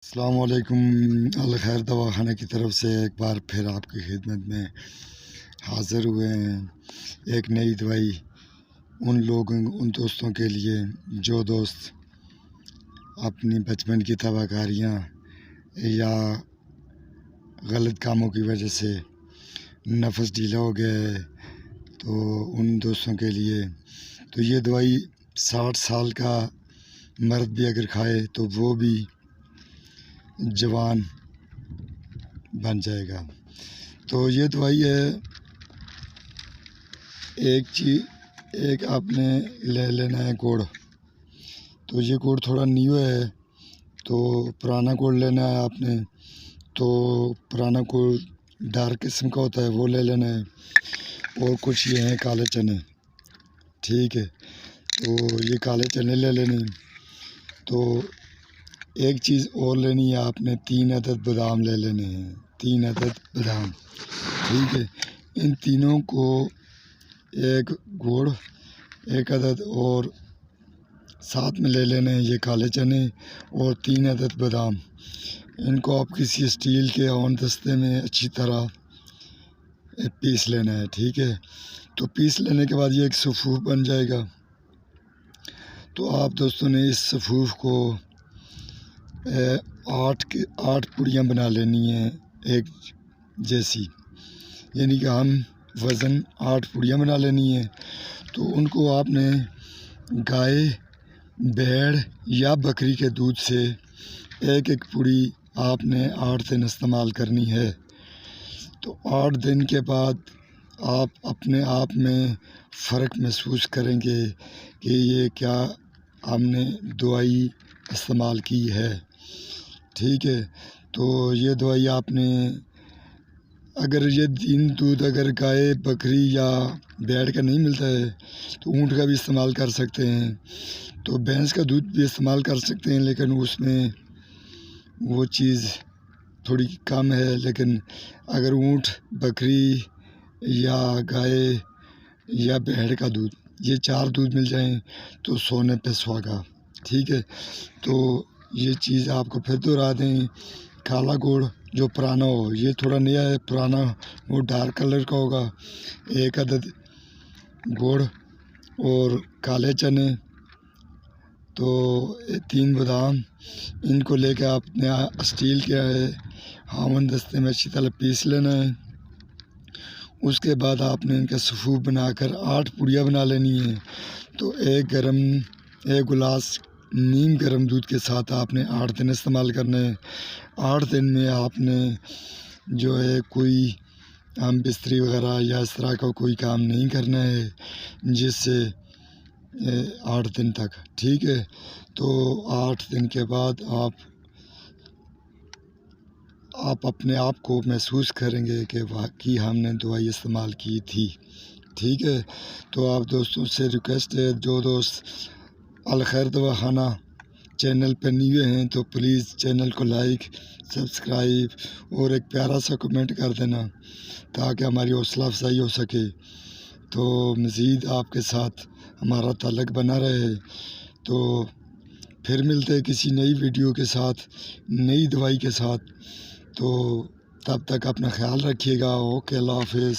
السلام علیکم۔ الخیر دواخانہ کی طرف سے ایک بار پھر آپ کی خدمت میں حاضر ہوئے ہیں ایک نئی دوائی ان دوستوں کے لیے جو دوست اپنی بچپن کی تباہکاریاں یا غلط کاموں کی وجہ سے نفس ڈھیلا ہو گیا ہے، تو ان دوستوں کے لیے تو یہ دوائی 60 سال کا مرد بھی اگر کھائے تو وہ بھی جوان بن جائے گا۔ تو یہ دوائی ہے، ایک آپ نے لے لینا ہے گڑ۔ تو یہ گڑ تھوڑا نیو ہے، تو پرانا گڑ لینا ہے آپ نے۔ تو پرانا گڑ ڈارک قسم کا ہوتا ہے، وہ لے لینا ہے۔ اور کچھ یہ ہیں کالے چنے، ٹھیک ہے۔ تو یہ کالے چنے لے لینے۔ تو ایک چیز اور لینی ہے آپ نے، 3 عدد بادام لے لینے ہیں، 3 عدد بادام، ٹھیک ہے۔ ان تینوں کو ایک گڑ 1 عدد اور ساتھ میں لے لینے ہیں یہ کالے چنے اور 3 عدد بادام۔ ان کو آپ کسی اسٹیل کے ہون دستے میں اچھی طرح پیس لینا ہے، ٹھیک ہے۔ تو پیس لینے کے بعد یہ ایک صفوف بن جائے گا۔ تو آپ دوستوں نے اس صفوف کو 8 پوڑیاں بنا لینی ہیں ایک جیسی، یعنی کہ ہم وزن 8 پوڑیاں بنا لینی ہیں۔ تو ان کو آپ نے گائے، بھیڑ یا بکری کے دودھ سے ایک پوڑی آپ نے 8 دن استعمال کرنی ہے۔ تو 8 دن کے بعد آپ اپنے آپ میں فرق محسوس کریں گے کہ یہ کیا ہم نے دوائی استعمال کی ہے، ٹھیک ہے۔ تو یہ دوائی آپ نے اگر یہ دودھ اگر گائے، بکری یا بھیڑ کا نہیں ملتا ہے تو اونٹ کا بھی استعمال کر سکتے ہیں۔ تو بھینس کا دودھ بھی استعمال کر سکتے ہیں، لیکن اس میں وہ چیز تھوڑی کم ہے۔ لیکن اگر اونٹ، بکری یا گائے یا بھیڑ کا دودھ، یہ 4 دودھ مل جائیں تو سونے پہ سہاگا، ٹھیک ہے۔ تو یہ چیز آپ کو پھر دہرا دیں، کالا گڑ جو پرانا ہو، یہ تھوڑا نیا ہے، پرانا وہ ڈارک کلر کا ہوگا، 1 عدد گڑ اور کالے چنے، تو 3 بادام، ان کو لے کے آپ نے اسٹیل کے ہاون دستے میں اچھی طرح پیس لینا ہے۔ اس کے بعد آپ نے ان کا صفوف بنا کر 8 پوڑیاں بنا لینی ہیں۔ تو ایک گلاس نیم گرم دودھ کے ساتھ آپ نے 8 دن استعمال کرنا ہے۔ 8 دن میں آپ نے جو ہے کوئی بستری وغیرہ یا اس طرح کا کوئی کام نہیں کرنا ہے، جس سے 8 دن تک، ٹھیک ہے۔ تو 8 دن کے بعد آپ اپنے آپ کو محسوس کریں گے کہ واقعی ہم نے دوائی استعمال کی تھی، ٹھیک ہے۔ تو آپ دوستوں سے ریکویسٹ ہے، جو دوست الخیر دواخانہ چینل پہ نیو ہیں تو پلیز چینل کو لائک، سبسکرائب اور ایک پیارا سا کمنٹ کر دینا تاکہ ہماری حوصلہ افزائی ہو سکے، تو مزید آپ کے ساتھ ہمارا تعلق بنا رہے۔ تو پھر ملتے کسی نئی ویڈیو کے ساتھ، نئی دوائی کے ساتھ۔ تو تب تک اپنا خیال رکھیے گا۔ اوکے، اللہ حافظ۔